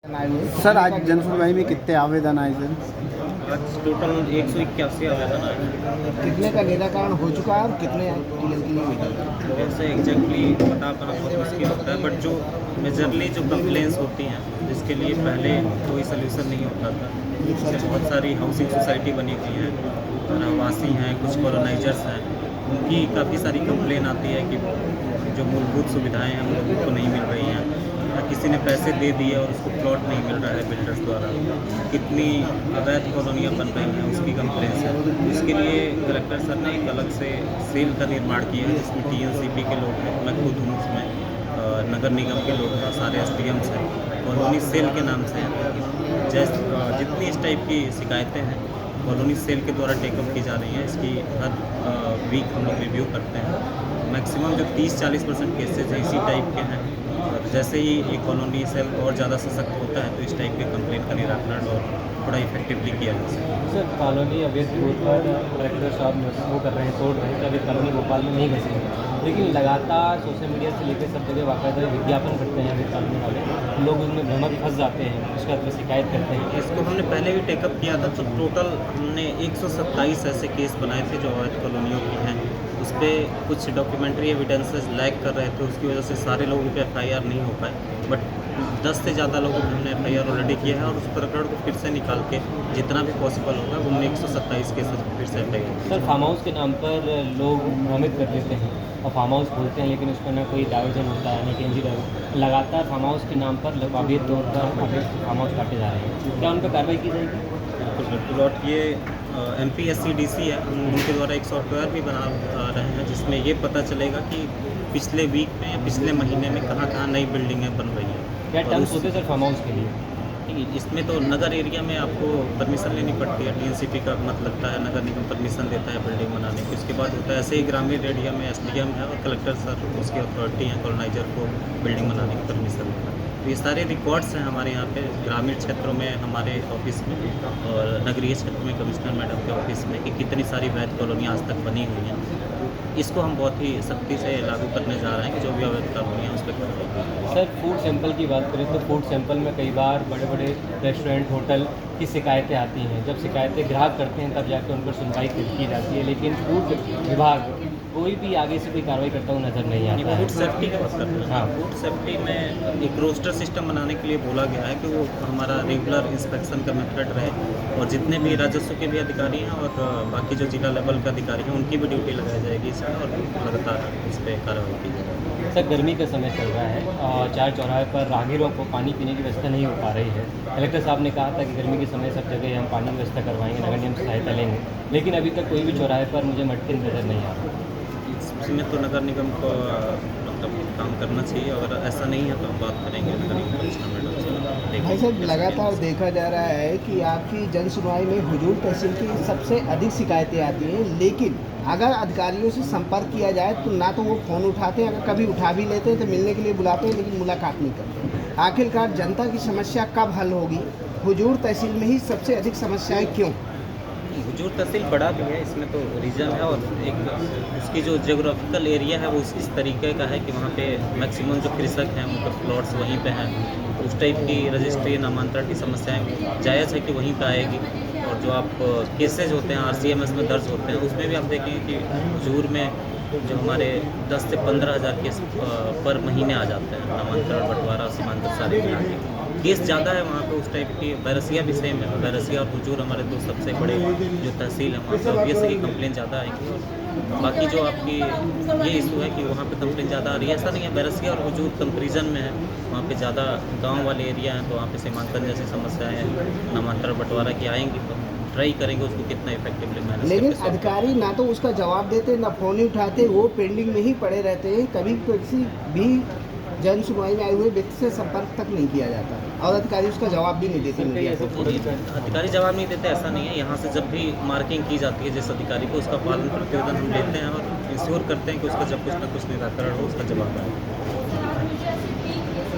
Sir आज जन सुनवाई में कितने आवेदन आए सर? आज टोटल 181 आवेदन आए। कितने का निराकरण हो चुका है और कितने की नहीं हुई? वैसे एग्जैक्टली बता पाना बहुत मुश्किल होता है, बट जो मेजरली जो कंप्लेंट्स होती हैं जिसके लिए पहले कोई सल्यूशन नहीं होता था, जैसे बहुत सारी हाउसिंग सोसाइटी बनी हुई हैं, रहवासी हैं, कुछ कॉलोनाइजर्स हैं, उनकी काफ़ी सारी कंप्लेन आती है कि जो मूलभूत सुविधाएं हैं वो लोगों को नहीं मिल रही हैं, या किसी ने पैसे दे दिए और उसको प्लॉट नहीं मिल रहा है बिल्डर्स द्वारा, कितनी अवैध कॉलोनियाँ बन रही हैं उसकी कंप्लेंट्स है। इसके लिए कलेक्टर सर ने एक अलग से सेल का निर्माण किया है जिसमें TNCP के लोग हैं, मैं खुद हूँ उसमें, नगर निगम के लोग हैं, सारे SDMs हैं, कॉलोनी सेल के नाम से हैं। जितनी इस टाइप की शिकायतें हैं कॉलोनी सेल के द्वारा टेकअप की जा रही हैं, इसकी हर वीक हम लोग रिव्यू करते हैं। मैक्सिमम जो 30-40% केसेज हैं इसी टाइप के हैं, और जैसे ही ये कॉलोनी सेल और ज़्यादा सशक्त होता है तो इस टाइप के कंप्लेंट का निराकरण और थोड़ा इफेक्टिवली किया जा सकता है। सर कॉलोनी अवैध तौर पर कलेक्टर साहब वो कर रहे हैं, तोड़ रहे हैं कि अवैध कॉलोनी भोपाल में नहीं बसेंगे, लेकिन लगातार सोशल मीडिया से लेकर सब जगह बाकायदा विज्ञापन करते हैं अवैध कॉलोनी वाले, लोग उसमें भ्रमक फंस जाते हैं, उसके बाद में शिकायत करते हैं। इसको हमने पहले भी टेकअप किया था, तो टोटल हमने 127 ऐसे केस बनाए थे जो अवैध कॉलोनियों की हैं। उस पर कुछ डॉक्यूमेंट्री एविडेंसेस लैग कर रहे थे, उसकी वजह से सारे लोगों पे FIR नहीं हो पाए, बट 10 से ज़्यादा लोगों पे हमने FIR ऑलरेडी किया है, और उस प्रकरण को फिर से निकाल के जितना भी पॉसिबल होगा उनमें 127 केसेज फिर से FIR। सर फार्म हाउस के नाम पर लोग भ्रमित कर लेते हैं और फार्म हाउस खोलते हैं, लेकिन उसका ना कोई डाइवर्जन होता है ना कहीं लगातार फार्म हाउस के नाम पर अवैध तौर पर अवैध फार्म हाउस काटे जा रहे हैं, क्या उन पर कार्रवाई की जाएगी? बिल्कुल, और ये MPSCDC है, उनके द्वारा एक सॉफ्टवेयर भी बना रहे हैं जिसमें ये पता चलेगा कि पिछले वीक में या पिछले महीने में कहाँ कहाँ नई बिल्डिंगें बन रही हैं। क्या टर्म्स होते हैं सर फार्म हाउस के लिए? इसमें तो नगर एरिया में आपको परमिशन लेनी पड़ती है, TNCP का मत लगता है, नगर निगम परमिशन देता है बिल्डिंग बनाने की, उसके बाद होता है। ऐसे ही ग्रामीण एरिया में SDM है और कलेक्टर सर उसकी अथॉरिटी है कॉलोनाइजर को बिल्डिंग बनाने की परमिशन देता है। तो ये सारे रिकॉर्ड्स हैं हमारे यहाँ पे ग्रामीण क्षेत्रों में हमारे ऑफिस में, और नगरीय क्षेत्र में कमिश्नर मैडम के ऑफिस में, कि कितनी सारी वैध कॉलोनियाँ आज तक बनी हुई हैं। इसको हम बहुत ही सख्ती से लागू करने जा रहे हैं कि जो भी अवैध कॉलोनियाँ उस पर कार्रवाई। सर फूड सैंपल की बात करें तो फूड सैंपल में कई बार बड़े बड़े रेस्टोरेंट होटल की शिकायतें आती हैं, जब शिकायतें ग्राहक करते हैं तब जाकर उन पर सुनवाई की जाती है, लेकिन फूड विभाग कोई भी आगे से कोई कार्रवाई करता हुआ नजर नहीं आता है। फूड सेफ्टी की बात करते हैं। हाँ, फूड सेफ्टी में एक रोस्टर सिस्टम बनाने के लिए बोला गया है कि वो हमारा रेगुलर इंस्पेक्शन का मेथड रहे, और जितने भी राजस्व के भी अधिकारी हैं और बाकी जो जिला लेवल के अधिकारी हैं उनकी भी ड्यूटी लगाई जाएगी इसमें, और लगातार इस पर कार्रवाई की जाएगी। सर गर्मी का समय चल रहा है और चार चौराहे पर राहगीरों को पानी पीने की व्यवस्था नहीं हो पा रही है। कलेक्टर साहब ने कहा था कि गर्मी के समय सब जगह हम पानी की व्यवस्था करवाएंगे, नगर निगम से सहायता लेंगे, लेकिन अभी तक कोई भी चौराहे पर मुझे मटके नजर नहीं आ रहा। इसमें तो नगर निगम को मतलब काम करना चाहिए, अगर ऐसा नहीं है तो हम बात करेंगे नगर निगम कमिश्नर मैडम से। भाई साहब लगातार देखा जा रहा है कि आपकी जन सुनवाई में हुजूर तहसील की सबसे अधिक शिकायतें आती हैं, लेकिन अगर अधिकारियों से संपर्क किया जाए तो ना तो वो फ़ोन उठाते हैं, अगर कभी उठा भी लेते हैं तो मिलने के लिए बुलाते हैं लेकिन मुलाकात नहीं करते। आखिरकार जनता की समस्या कब हल होगी? हुजूर तहसील में ही सबसे अधिक समस्याएं क्यों? हुजूर तहसील बड़ा भी है, इसमें तो रीजन है, और एक उसकी जो जियोग्राफिकल एरिया है वो इस तरीके का है कि वहाँ पे मैक्सिमम जो कृषक हैं उनके प्लॉट्स वहीं पे हैं, उस टाइप की रजिस्ट्री नामांतरण की समस्याएं जायज़ है कि वहीं पे आएगी। और जो आप केसेज होते हैं RCMS में दर्ज होते हैं उसमें भी आप देखेंगे कि हुजूर में जो हमारे 10 से 15 हज़ार केस पर महीने आ जाते हैं, नामांतरण बंटवारा सीमांतर सारे मिला के केस ज़्यादा है वहाँ पे। उस टाइप की बैरसिया भी सेम है, बैरसिया और हुजूर हमारे दो सबसे बड़े जो तहसील है वहाँ पे ऑब्वियसली की कंप्लेन ज़्यादा आएगी। बाकी जो आपकी ये इशू है कि वहाँ पे कंप्लेन ज़्यादा आ रही है, ऐसा नहीं है, बैरसिया और हुजूर कंपेरिजन में है, वहाँ पे ज़्यादा गांव वाले एरिया हैं, तो वहाँ पे सीमांकन जैसी समस्याएं नामांतरण बंटवारा की आएंगी, तो ट्राई करेंगे उसको कितना इफेक्टिवली मैनेज। लेकिन अधिकारी ना तो उसका जवाब देते ना फ़ोन ही उठाते, वो पेंडिंग में ही पड़े रहते हैं, कभी किसी भी जन सुनवाई में आए हुए व्यक्ति से संपर्क तक नहीं किया जाता और अधिकारी उसका जवाब भी नहीं देते मीडिया को। अधिकारी जवाब नहीं देते ऐसा नहीं है, यहाँ से जब भी मार्किंग की जाती है जिस अधिकारी को, उसका पालन प्रतिवेदन हम लेते हैं और इंश्योर करते हैं कि उसका जब कुछ ना कुछ निराकरण हो उसका जवाब आए।